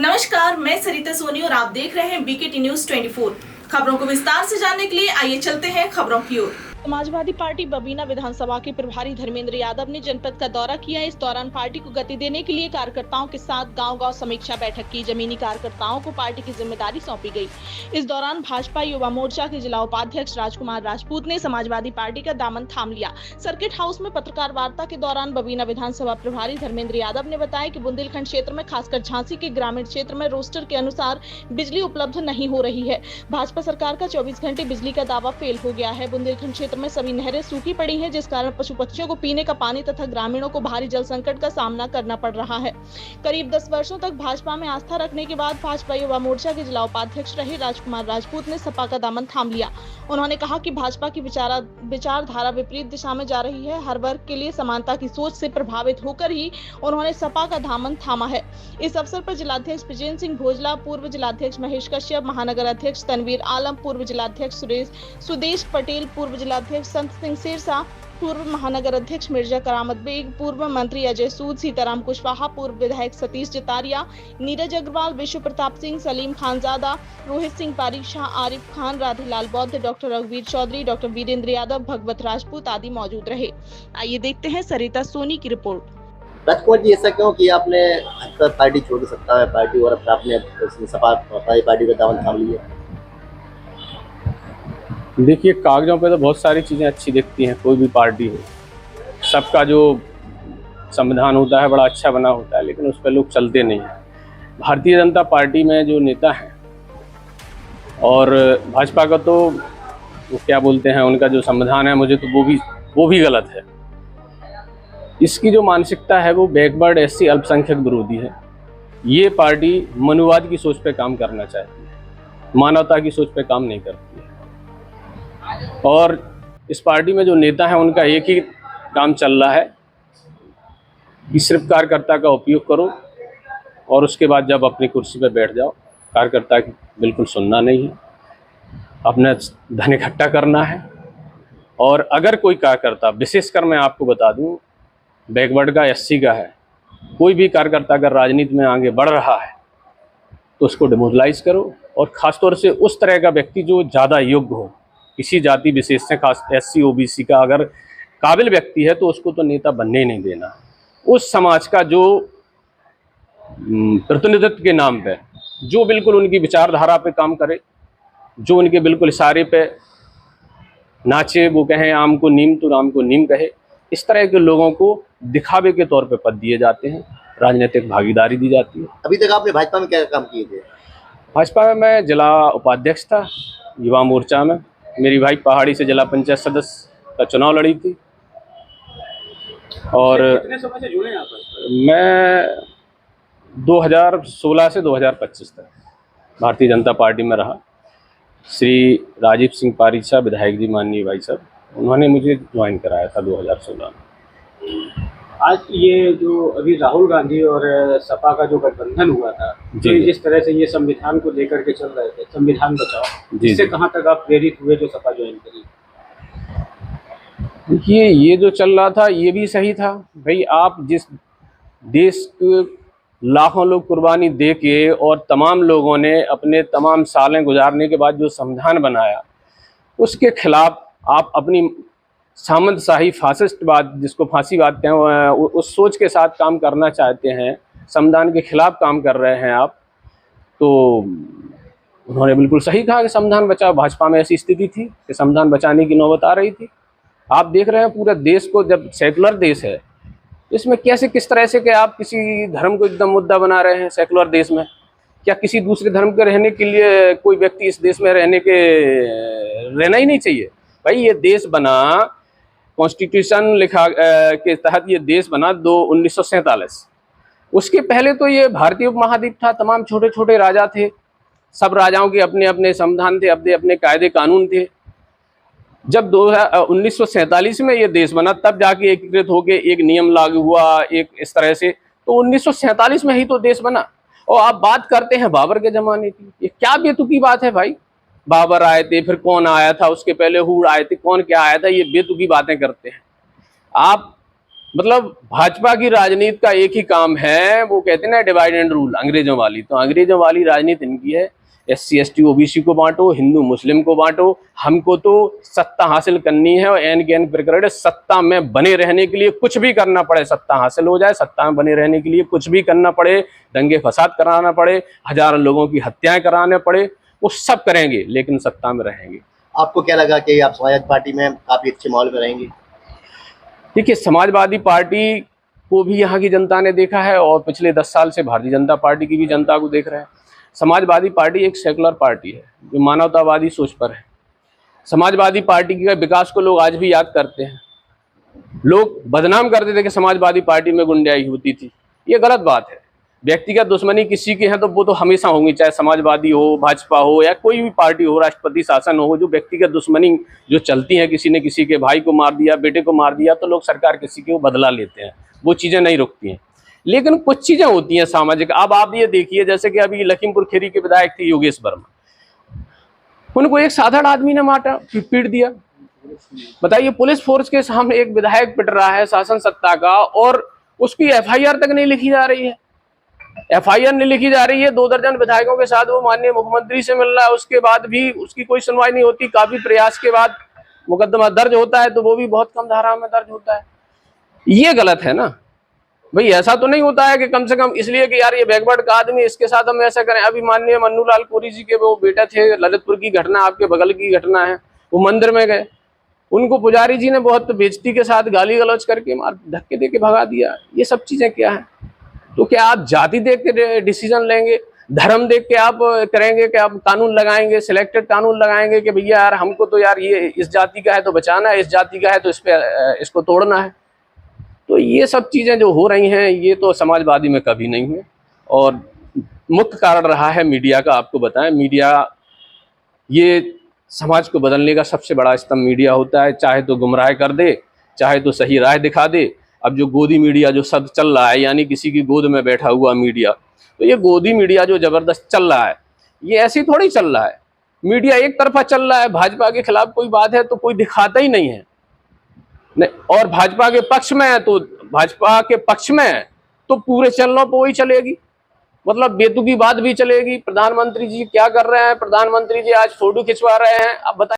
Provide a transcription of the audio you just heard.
नमस्कार, मैं सरिता सोनी और आप देख रहे हैं बीकेटी न्यूज 24। खबरों को विस्तार से जानने के लिए आइए चलते हैं खबरों की ओर। समाजवादी पार्टी बबीना विधानसभा के प्रभारी धर्मेंद्र यादव ने जनपद का दौरा किया। इस दौरान पार्टी को गति देने के लिए कार्यकर्ताओं के साथ गांव-गांव समीक्षा बैठक की। जमीनी कार्यकर्ताओं को पार्टी की जिम्मेदारी सौंपी गई। इस दौरान भाजपा युवा मोर्चा के जिला उपाध्यक्ष राजकुमार राजपूत ने समाजवादी पार्टी का दामन थाम लिया। सर्किट हाउस में पत्रकार वार्ता के दौरान बबीना विधानसभा प्रभारी धर्मेंद्र यादव ने बताया कि बुंदेलखंड क्षेत्र में खासकर झांसी के ग्रामीण क्षेत्र में रोस्टर के अनुसार बिजली उपलब्ध नहीं हो रही है। भाजपा सरकार का 24 घंटे बिजली का दावा फेल हो गया है। बुंदेलखंड क्षेत्र में सभी नहरें सूखी पड़ी हैं, जिस कारण पशु पक्षियों को पीने का पानी तथा ग्रामीणों को भारी जल संकट का सामना करना पड़ रहा है। करीब 10 वर्षों तक भाजपा में आस्था रखने के बाद भाजपा युवा मोर्चा के जिला उपाध्यक्ष रहे राजकुमार राजपूत ने सपा का दामन थाम लिया। उन्होंने कहा कि भाजपा की विचारधारा विपरीत दिशा में जा रही है। हर वर्ग के लिए समानता की सोच से प्रभावित होकर ही उन्होंने सपा का दामन थामा है। इस अवसर पर जिलाध्यक्ष विजेंद्र सिंह भोजला, पूर्व जिलाध्यक्ष महेश कश्यप, महानगर अध्यक्ष तनवीर आलम, पूर्व जिलाध्यक्ष सुदेश पटेल, पूर्व जिलाध्यक्ष संत सिंह सिरसा, पूर्व महानगर अध्यक्ष मिर्जा करामत बेग, पूर्व मंत्री अजय सूद, सीताराम कुशवाहा, पूर्व विधायक सतीश जतारिया, नीरज अग्रवाल, विश्व प्रताप सिंह, सलीम खानजादा, रोहित सिंह पारीशाह, आरिफ खान, राधेलाल बौद्ध, डॉक्टर रघुवीर चौधरी, डॉक्टर वीरेंद्र यादव, भगवत राजपूत आदि मौजूद रहे। आइए देखते हैं सरिता सोनी की रिपोर्ट। राजकुमार जी, ऐसा क्यों कि आपने पार्टी छोड़ सकता है पार्टी और आपने सपा पार्टी का दामन थाम लिया? देखिए, कागजों पे तो बहुत सारी चीज़ें अच्छी दिखती हैं, कोई भी पार्टी हो, सबका जो संविधान होता है बड़ा अच्छा बना होता है, लेकिन उस पर लोग चलते नहीं हैं। भारतीय जनता पार्टी में जो नेता हैं और भाजपा का तो वो क्या बोलते हैं, उनका जो संविधान है, मुझे तो वो भी गलत है। इसकी जो मानसिकता है वो बैकवर्ड एससी अल्पसंख्यक विरोधी है। ये पार्टी मनुवाद की सोच पे काम करना चाहती है, मानवता की सोच पे काम नहीं करती है। और इस पार्टी में जो नेता है उनका एक ही काम चल रहा है कि सिर्फ कार्यकर्ता का उपयोग करो और उसके बाद जब अपनी कुर्सी पर बैठ जाओ, कार्यकर्ता की बिल्कुल सुनना नहीं है, अपना धन इकट्ठा करना है। और अगर कोई कार्यकर्ता, विशेषकर मैं आपको बता दूं, बैकवर्ड का एससी का है, कोई भी कार्यकर्ता अगर राजनीति में आगे बढ़ रहा है तो उसको डिमोरलाइज करो। और ख़ासतौर से उस तरह का व्यक्ति जो ज़्यादा योग्य हो, किसी जाति विशेष से, खास एससी ओबीसी का अगर काबिल व्यक्ति है तो उसको तो नेता बनने ही नहीं देना। उस समाज का जो प्रतिनिधित्व के नाम पे जो बिल्कुल उनकी विचारधारा पे काम करे, जो उनके बिल्कुल इशारे पे नाचे, वो कहें आम को नीम तो राम को नीम कहे, इस तरह के लोगों को दिखावे के तौर पे पद दिए जाते हैं, राजनीतिक भागीदारी दी जाती है। अभी तक आपने भाजपा में क्या काम किए थे? भाजपा में मैं जिला उपाध्यक्ष था, युवा मोर्चा में। मेरी भाई पहाड़ी से जिला पंचायत सदस्य का चुनाव लड़ी थी। और कितने समय से जुड़े हैं आप? मैं 2016 से 2025 तक भारतीय जनता पार्टी में रहा। श्री राजीव सिंह पारीशाह विधायक जी, माननीय भाई साहब, उन्होंने मुझे ज्वाइन कराया था 2016 में। आज ये जो अभी राहुल गांधी और सपा का जो गठबंधन हुआ था, जी, तो जिस तरह से ये संविधान को लेकर के चल रहे थे, संविधान बचाओ, इससे कहाँ तक आप प्रेरित हुए जो सपा ज्वाइन करी? देखिए, ये जो चल रहा था ये भी सही था भाई। आप जिस देश के लाखों लोग कुर्बानी दे के और तमाम लोगों ने अपने तमाम सालें गुजारने के बाद जो संविधान बनाया, उसके खिलाफ आप अपनी सामंतशाही फासिस्टवाद, जिसको फांसीवाद कहें, उस सोच के साथ काम करना चाहते हैं, संविधान के खिलाफ काम कर रहे हैं आप, तो उन्होंने बिल्कुल सही कहा कि संविधान बचाओ। भाजपा में ऐसी स्थिति थी कि संविधान बचाने की नौबत आ रही थी। आप देख रहे हैं पूरे देश को, जब सेकुलर देश है, इसमें कैसे किस तरह से कि आप किसी धर्म को एकदम मुद्दा बना रहे हैं। सेकुलर देश में क्या किसी दूसरे धर्म के रहने के लिए कोई व्यक्ति इस देश में रहना ही नहीं चाहिए? भाई ये देश बना, कॉन्स्टिट्यूशन लिखा के तहत ये देश बना 1947। उसके पहले तो ये भारतीय उपमहाद्वीप था, तमाम छोटे छोटे राजा थे, सब राजाओं के अपने अपने संविधान थे, अपने अपने कायदे कानून थे। जब 1947 में ये देश बना, तब जाके एकीकृत होके एक नियम लागू हुआ, एक इस तरह से, तो 1947 में ही तो देश बना। और आप बात करते हैं बाबर के ज़माने की, ये क्या बेतुकी बात है भाई? बाबर आए थे, फिर कौन आया था, उसके पहले हुड आए थे, कौन क्या आया था, ये बेतुकी बातें करते हैं। आप मतलब भाजपा की राजनीति का एक ही काम है, वो कहते हैं ना डिवाइड एंड रूल, अंग्रेजों वाली। तो अंग्रेजों वाली राजनीति इनकी है, SC ST OBC को बांटो, हिंदू मुस्लिम को बांटो। हमको तो सत्ता हासिल करनी है और एन के एन प्रकार सत्ता में बने रहने के लिए कुछ भी करना पड़े, सत्ता हासिल हो जाए, सत्ता में बने रहने के लिए कुछ भी करना पड़े, दंगे फसाद कराना पड़े, हजारों लोगों की हत्याएं कराने पड़े, वो सब करेंगे, लेकिन सत्ता में रहेंगे। आपको क्या लगा कि आप समाजवादी पार्टी में काफी अच्छे माहौल में रहेंगे? देखिए, समाजवादी पार्टी को भी यहाँ की जनता ने देखा है और पिछले 10 साल से भारतीय जनता पार्टी की भी जनता को देख रहे हैं। समाजवादी पार्टी एक सेकुलर पार्टी है जो मानवतावादी सोच पर है। समाजवादी पार्टी के विकास को लोग आज भी याद करते हैं। लोग बदनाम करते थे कि समाजवादी पार्टी में गुंडाई होती थी, ये गलत बात है। व्यक्तिगत दुश्मनी किसी के हैं तो वो तो हमेशा होंगी, चाहे समाजवादी हो, भाजपा हो या कोई भी पार्टी हो, राष्ट्रपति शासन हो। जो व्यक्तिगत दुश्मनी जो चलती है, किसी ने किसी के भाई को मार दिया, बेटे को मार दिया, तो लोग सरकार किसी के बदला लेते हैं, वो चीज़ें नहीं रुकती हैं। लेकिन कुछ चीज़ें होती हैं सामाजिक। अब आप ये देखिए, जैसे कि अभी लखीमपुर खीरी के विधायक थे योगेश वर्मा, उनको एक साधारण आदमी ने मारा, पीट दिया। बताइए, पुलिस फोर्स के सामने एक विधायक पिट रहा है शासन सत्ता का, और उसकी FIR तक नहीं लिखी जा रही है। FIR नहीं लिखी जा रही है। 2 दर्जन विधायकों के साथ वो माननीय मुख्यमंत्री से मिल रहा है, उसके बाद भी उसकी कोई सुनवाई नहीं होती। काफी प्रयास के बाद मुकदमा दर्ज होता है तो वो भी बहुत कम धारा में दर्ज होता है। ये गलत है ना भाई। ऐसा तो नहीं होता है कि कम से कम इसलिए कि यार ये बैकवर्ड का आदमी, इसके साथ हम ऐसा करें। अभी माननीय मन्नू लाल कोरी जी के वो बेटा थे, ललितपुर की घटना, आपके बगल की घटना है, वो मंदिर में गए, उनको पुजारी जी ने बहुत बेइज्जती के साथ गाली गलौज करके मार धक्के दे के भगा दिया। ये सब चीजें क्या है? तो क्या आप जाति देख के डिसीजन लेंगे, धर्म देख के आप करेंगे कि आप कानून लगाएंगे, सिलेक्टेड कानून लगाएंगे कि भैया यार हमको तो यार ये इस जाति का है तो बचाना है, इस जाति का है तो इसको तोड़ना है? तो ये सब चीज़ें जो हो रही हैं, ये तो समाजवादी में कभी नहीं हुए। और मुख्य कारण रहा है मीडिया का। आपको बताएं, मीडिया ये समाज को बदलने का सबसे बड़ा स्तंभ मीडिया होता है। चाहे तो गुमराह कर दे, चाहे तो सही राह दिखा दे। अब जो गोदी मीडिया जो सब चल रहा है, यानी किसी की गोद में बैठा हुआ मीडिया, तो ये गोदी मीडिया जो जबरदस्त चल रहा है, ये ऐसी थोड़ी चल रहा है। मीडिया एक तरफा चल रहा है। भाजपा के खिलाफ कोई बात है तो कोई दिखाता ही नहीं है, और भाजपा के पक्ष में है तो भाजपा के पक्ष में है तो पूरे चैनलों पर वही चलेगी। मतलब बेतुकी बात भी चलेगी। प्रधानमंत्री जी क्या कर रहे हैं? प्रधानमंत्री जी आज फोटो खिंचवा रहे हैं। अब बताइए।